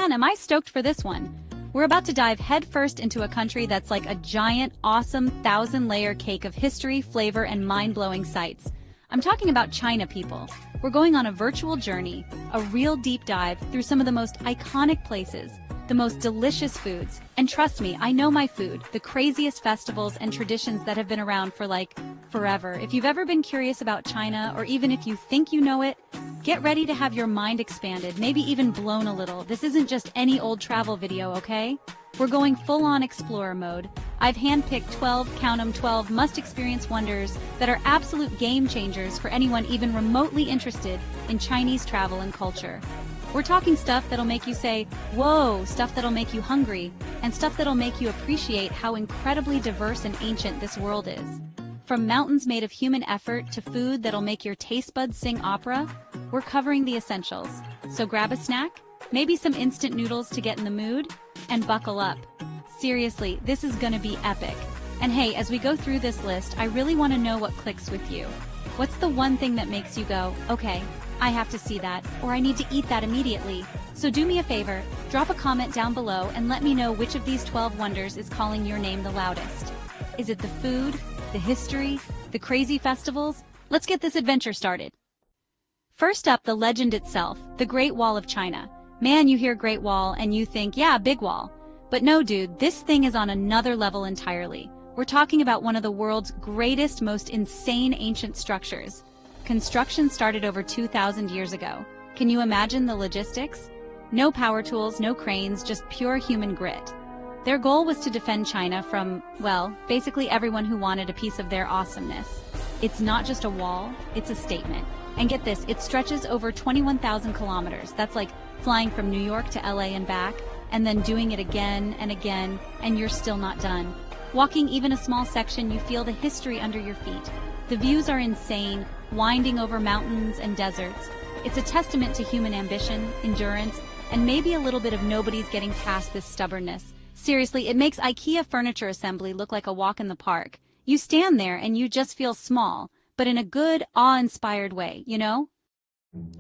man, am I stoked for this one. We're about to dive headfirst into a country that's like a giant, awesome, thousand-layer cake of history, flavor, and mind-blowing sights. I'm talking about China, people. We're going on a virtual journey, a real deep dive through some of the most iconic places, the most delicious foods, and trust me, I know my food, the craziest festivals and traditions that have been around for like forever. If you've ever been curious about China, or even if you think you know it, get ready to have your mind expanded, maybe even blown a little. This isn't just any old travel video, okay? We're going full-on explorer mode. I've handpicked 12, count 'em 12, must-experience wonders that are absolute game-changers for anyone even remotely interested in Chinese travel and culture. We're talking stuff that'll make you say, whoa, stuff that'll make you hungry, and stuff that'll make you appreciate how incredibly diverse and ancient this world is. From mountains made of human effort to food that'll make your taste buds sing opera, we're covering the essentials. So grab a snack, maybe some instant noodles to get in the mood, and buckle up. Seriously, this is gonna be epic. And hey, as we go through this list, I really want to know what clicks with you. What's the one thing that makes you go, okay, I have to see that, or I need to eat that immediately? So do me a favor, drop a comment down below and let me know which of these 12 wonders is calling your name the loudest. Is it the food, the history, the crazy festivals? Let's get this adventure started. First up, the legend itself, the Great Wall of China. Man, you hear Great Wall and you think, yeah, big wall. But no, dude, this thing is on another level entirely. We're talking about one of the world's greatest, most insane ancient structures. Construction started over 2,000 years ago. Can you imagine the logistics? No power tools, no cranes, just pure human grit. Their goal was to defend China from, well, basically everyone who wanted a piece of their awesomeness. It's not just a wall, it's a statement. And get this, it stretches over 21,000 kilometers. That's like flying from New York to LA and back, and then doing it again and again, and you're still not done. Walking even a small section, you feel the history under your feet. The views are insane, winding over mountains and deserts. It's a testament to human ambition, endurance, and maybe a little bit of nobody's getting past this stubbornness. Seriously, it makes IKEA furniture assembly look like a walk in the park. You stand there and you just feel small, but in a good, awe-inspired way, you know?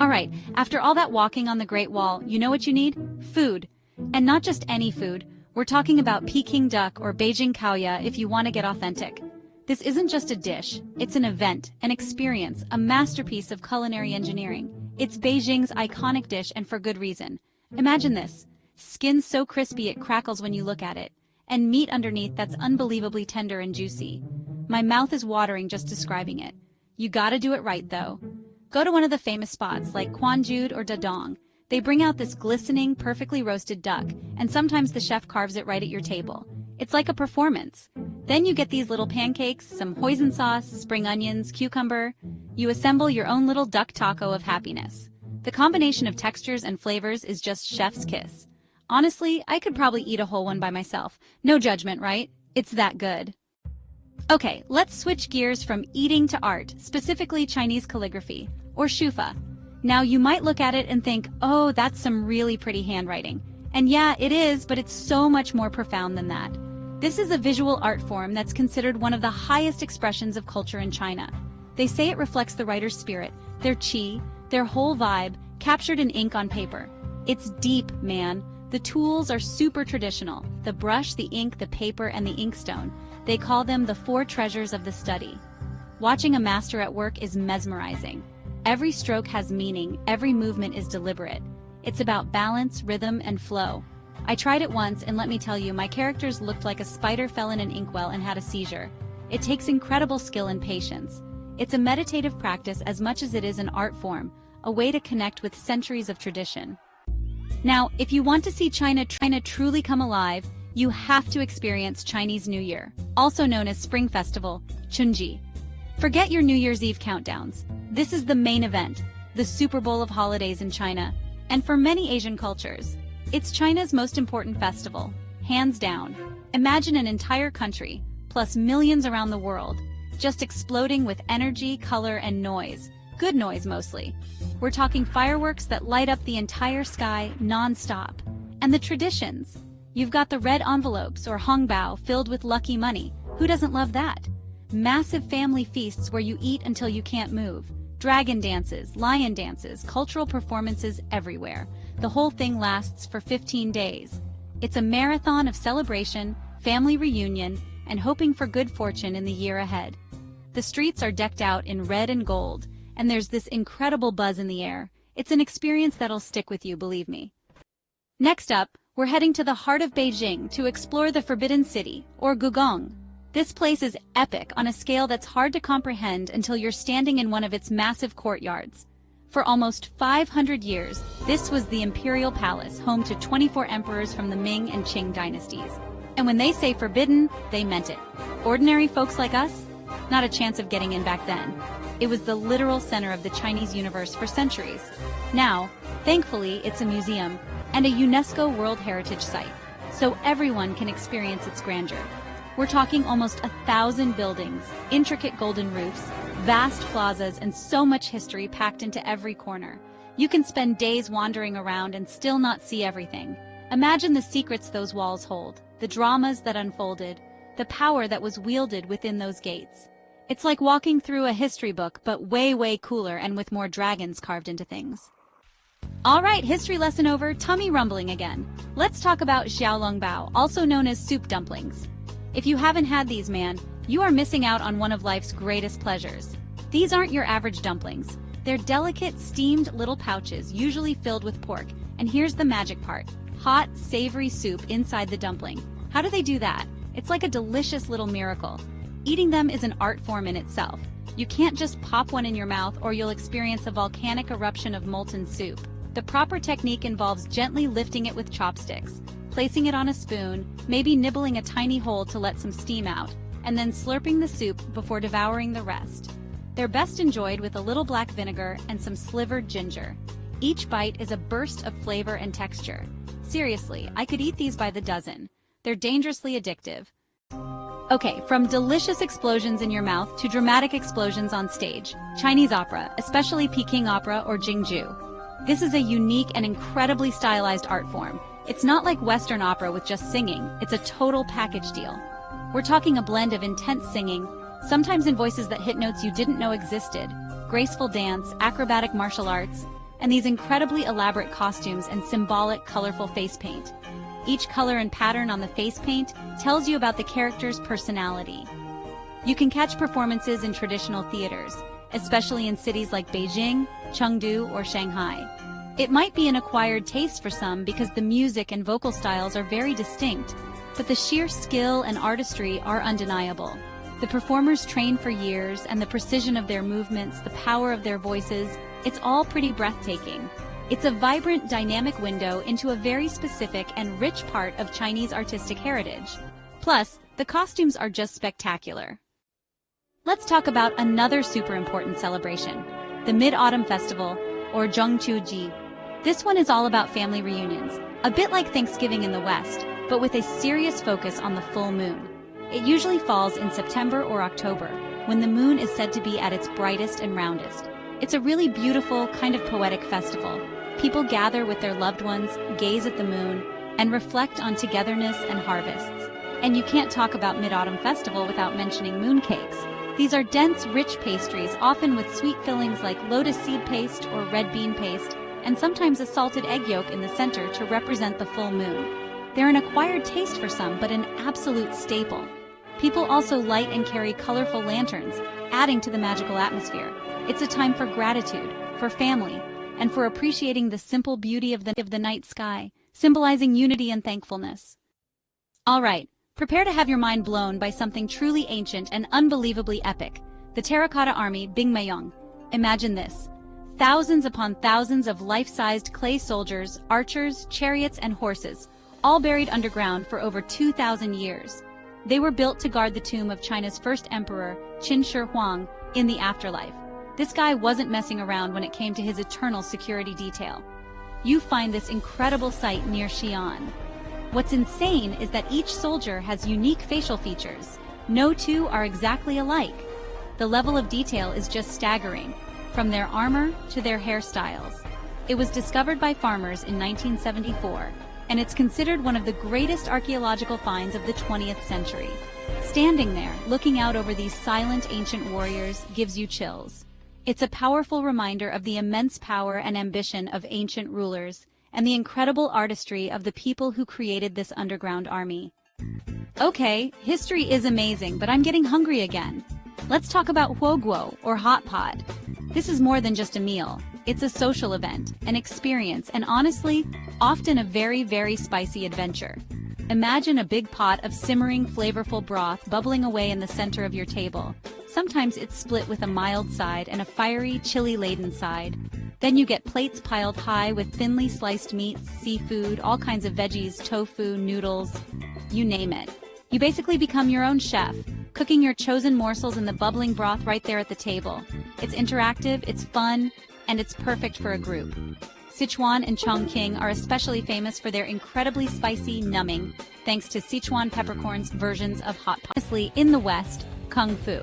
Alright, after all that walking on the Great Wall, you know what you need? Food. And not just any food. We're talking about Peking duck or Beijing kaoya if you want to get authentic. This isn't just a dish, it's an event, an experience, a masterpiece of culinary engineering. It's Beijing's iconic dish, and for good reason. Imagine this. Skin so crispy it crackles when you look at it, and meat underneath that's unbelievably tender and juicy. My mouth is watering just describing it. You gotta do it right though. Go to one of the famous spots like Quanjude or Dadong. They bring out this glistening, perfectly roasted duck, and sometimes the chef carves it right at your table. It's like a performance. Then you get these little pancakes, some hoisin sauce, spring onions, cucumber. You assemble your own little duck taco of happiness. The combination of textures and flavors is just chef's kiss. Honestly, I could probably eat a whole one by myself. No judgment, right? It's that good. Okay, let's switch gears from eating to art, specifically Chinese calligraphy, or shufa. Now, you might look at it and think, oh, that's some really pretty handwriting. And yeah, it is, but it's so much more profound than that. This is a visual art form that's considered one of the highest expressions of culture in China. They say it reflects the writer's spirit, their qi, their whole vibe, captured in ink on paper. It's deep, man. The tools are super traditional. The brush, the ink, the paper, and the inkstone. They call them the four treasures of the study. Watching a master at work is mesmerizing. Every stroke has meaning, every movement is deliberate. It's about balance, rhythm, and flow. I tried it once, and let me tell you, my characters looked like a spider fell in an inkwell and had a seizure. It takes incredible skill and patience. It's a meditative practice as much as it is an art form, a way to connect with centuries of tradition. Now, if you want to see China truly come alive, you have to experience Chinese New Year, also known as Spring Festival, Chunji. Forget your New Year's Eve countdowns. This is the main event, the Super Bowl of holidays in China, and for many Asian cultures. It's China's most important festival, hands down. Imagine an entire country, plus millions around the world, just exploding with energy, color, and noise. Good noise, mostly. We're talking fireworks that light up the entire sky non-stop. And the traditions. You've got the red envelopes or hongbao filled with lucky money. Who doesn't love that? Massive family feasts where you eat until you can't move. Dragon dances, lion dances, cultural performances everywhere. The whole thing lasts for 15 days. It's a marathon of celebration, family reunion, and hoping for good fortune in the year ahead. The streets are decked out in red and gold, and there's this incredible buzz in the air. It's an experience that'll stick with you, believe me. Next up, we're heading to the heart of Beijing to explore the Forbidden City, or Gugong. This place is epic on a scale that's hard to comprehend until you're standing in one of its massive courtyards. For almost 500 years, this was the imperial palace, home to 24 emperors from the Ming and Qing dynasties. And when they say forbidden, they meant it. Ordinary folks like us? Not a chance of getting in back then. It was the literal center of the Chinese universe for centuries. Now, thankfully, it's a museum and a UNESCO World Heritage Site, so everyone can experience its grandeur. We're talking almost 1,000 buildings, intricate golden roofs, vast plazas, and so much history packed into every corner. You can spend days wandering around and still not see everything. Imagine the secrets those walls hold, the dramas that unfolded, the power that was wielded within those gates. It's like walking through a history book, but way, way cooler and with more dragons carved into things. All right, history lesson over, tummy rumbling again. Let's talk about xiaolongbao, also known as soup dumplings. If you haven't had these, man, you are missing out on one of life's greatest pleasures. These aren't your average dumplings. They're delicate, steamed little pouches, usually filled with pork. And here's the magic part: hot, savory soup inside the dumpling. How do they do that? It's like a delicious little miracle. Eating them is an art form in itself. You can't just pop one in your mouth or you'll experience a volcanic eruption of molten soup. The proper technique involves gently lifting it with chopsticks, placing it on a spoon, maybe nibbling a tiny hole to let some steam out, and then slurping the soup before devouring the rest. They're best enjoyed with a little black vinegar and some slivered ginger. Each bite is a burst of flavor and texture. Seriously, I could eat these by the dozen. They're dangerously addictive. Okay, from delicious explosions in your mouth to dramatic explosions on stage. Chinese opera, especially Peking opera or Jingju. This is a unique and incredibly stylized art form. It's not like Western opera with just singing, it's a total package deal. We're talking a blend of intense singing, sometimes in voices that hit notes you didn't know existed, graceful dance, acrobatic martial arts, and these incredibly elaborate costumes and symbolic, colorful face paint. Each color and pattern on the face paint tells you about the character's personality. You can catch performances in traditional theaters, especially in cities like Beijing, Chengdu, or Shanghai. It might be an acquired taste for some because the music and vocal styles are very distinct, but the sheer skill and artistry are undeniable. The performers train for years, and the precision of their movements, the power of their voices, it's all pretty breathtaking. It's a vibrant, dynamic window into a very specific and rich part of Chinese artistic heritage. Plus, the costumes are just spectacular. Let's talk about another super important celebration, the Mid-Autumn Festival, or Zhongqiuji. This one is all about family reunions, a bit like Thanksgiving in the West, but with a serious focus on the full moon. It usually falls in September or October, when the moon is said to be at its brightest and roundest. It's a really beautiful, kind of poetic festival. People gather with their loved ones, gaze at the moon, and reflect on togetherness and harvests. And you can't talk about Mid-Autumn Festival without mentioning mooncakes. These are dense, rich pastries, often with sweet fillings like lotus seed paste or red bean paste, and sometimes a salted egg yolk in the center to represent the full moon. They're an acquired taste for some, but an absolute staple. People also light and carry colorful lanterns, adding to the magical atmosphere. It's a time for gratitude, for family, and for appreciating the simple beauty of the night sky, symbolizing unity and thankfulness. All right, prepare to have your mind blown by something truly ancient and unbelievably epic, the Terracotta Army Bingmayong. Imagine this. Thousands upon thousands of life-sized clay soldiers, archers, chariots, and horses, all buried underground for over 2,000 years. They were built to guard the tomb of China's first emperor, Qin Shi Huang, in the afterlife. This guy wasn't messing around when it came to his eternal security detail. You find this incredible site near Xi'an. What's insane is that each soldier has unique facial features. No two are exactly alike. The level of detail is just staggering, from their armor to their hairstyles. It was discovered by farmers in 1974, and it's considered one of the greatest archaeological finds of the 20th century. Standing there, looking out over these silent ancient warriors, gives you chills. It's a powerful reminder of the immense power and ambition of ancient rulers, and the incredible artistry of the people who created this underground army. Okay, history is amazing, but I'm getting hungry again. Let's talk about huoguo, or hot pot. This is more than just a meal. It's a social event, an experience, and honestly, often a very, very spicy adventure. Imagine a big pot of simmering, flavorful broth bubbling away in the center of your table. Sometimes it's split with a mild side and a fiery, chili-laden side. Then you get plates piled high with thinly sliced meats, seafood, all kinds of veggies, tofu, noodles, you name it. You basically become your own chef, cooking your chosen morsels in the bubbling broth right there at the table. It's interactive, it's fun, and it's perfect for a group. Sichuan and Chongqing are especially famous for their incredibly spicy numbing, thanks to Sichuan peppercorns versions of hot pot. Honestly, in the West, Kung Fu.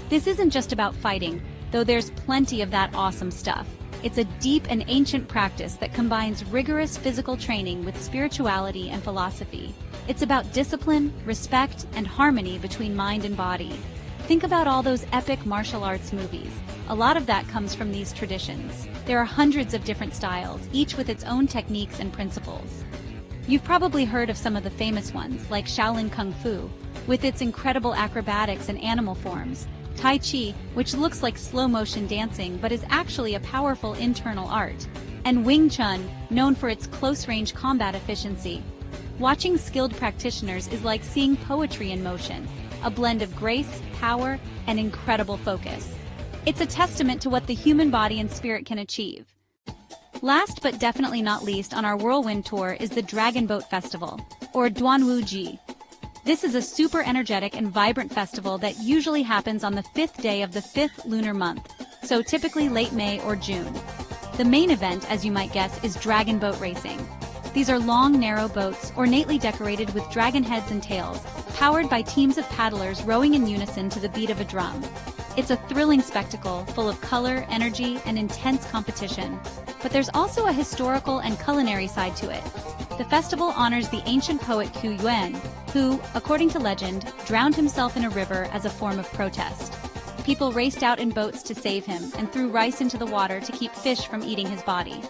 This isn't just about fighting, though there's plenty of that awesome stuff. It's a deep and ancient practice that combines rigorous physical training with spirituality and philosophy. It's about discipline, respect, and harmony between mind and body. Think about all those epic martial arts movies. A lot of that comes from these traditions. There are hundreds of different styles, each with its own techniques and principles. You've probably heard of some of the famous ones, like Shaolin Kung Fu, with its incredible acrobatics and animal forms, Tai Chi, which looks like slow-motion dancing but is actually a powerful internal art, and Wing Chun, known for its close-range combat efficiency. Watching skilled practitioners is like seeing poetry in motion, a blend of grace, power, and incredible focus. It's a testament to what the human body and spirit can achieve. Last but definitely not least on our whirlwind tour is the Dragon Boat Festival, or Duanwuji. This is a super energetic and vibrant festival that usually happens on the 5th day of the 5th lunar month, so typically late May or June. The main event, as you might guess, is dragon boat racing. These are long, narrow boats, ornately decorated with dragon heads and tails, powered by teams of paddlers rowing in unison to the beat of a drum. It's a thrilling spectacle, full of color, energy, and intense competition. But there's also a historical and culinary side to it. The festival honors the ancient poet Ku Yuan, who, according to legend, drowned himself in a river as a form of protest. People raced out in boats to save him and threw rice into the water to keep fish from eating his body.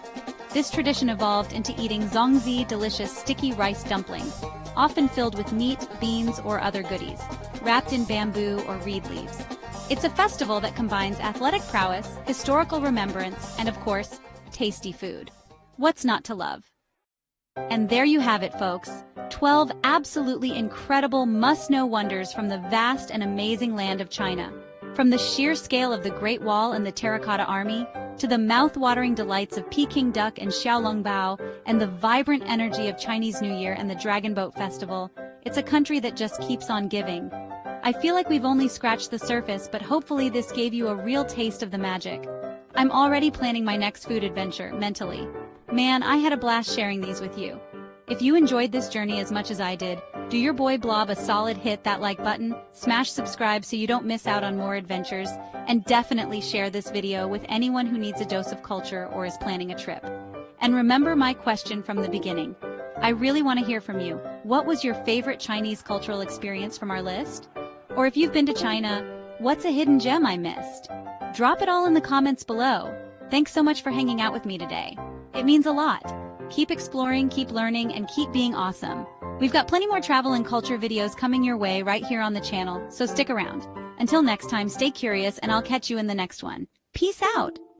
This tradition evolved into eating zongzi, delicious sticky rice dumplings, often filled with meat, beans, or other goodies, wrapped in bamboo or reed leaves. It's a festival that combines athletic prowess, historical remembrance, and of course, tasty food. What's not to love? And there you have it, folks. 12 absolutely incredible must-know wonders from the vast and amazing land of China. From the sheer scale of the Great Wall and the Terracotta Army, to the mouth-watering delights of Peking duck and xiaolongbao, and the vibrant energy of Chinese New Year and the Dragon Boat Festival, it's a country that just keeps on giving. I feel like we've only scratched the surface, but hopefully this gave you a real taste of the magic. I'm already planning my next food adventure, mentally. Man, I had a blast sharing these with you. If you enjoyed this journey as much as I did, do your boy Blob a solid, hit that like button, smash subscribe so you don't miss out on more adventures, and definitely share this video with anyone who needs a dose of culture or is planning a trip. And remember my question from the beginning. I really want to hear from you. What was your favorite Chinese cultural experience from our list? Or if you've been to China, what's a hidden gem I missed? Drop it all in the comments below. Thanks so much for hanging out with me today. It means a lot. Keep exploring, keep learning, and keep being awesome. We've got plenty more travel and culture videos coming your way right here on the channel, so stick around. Until next time, stay curious, and I'll catch you in the next one. Peace out!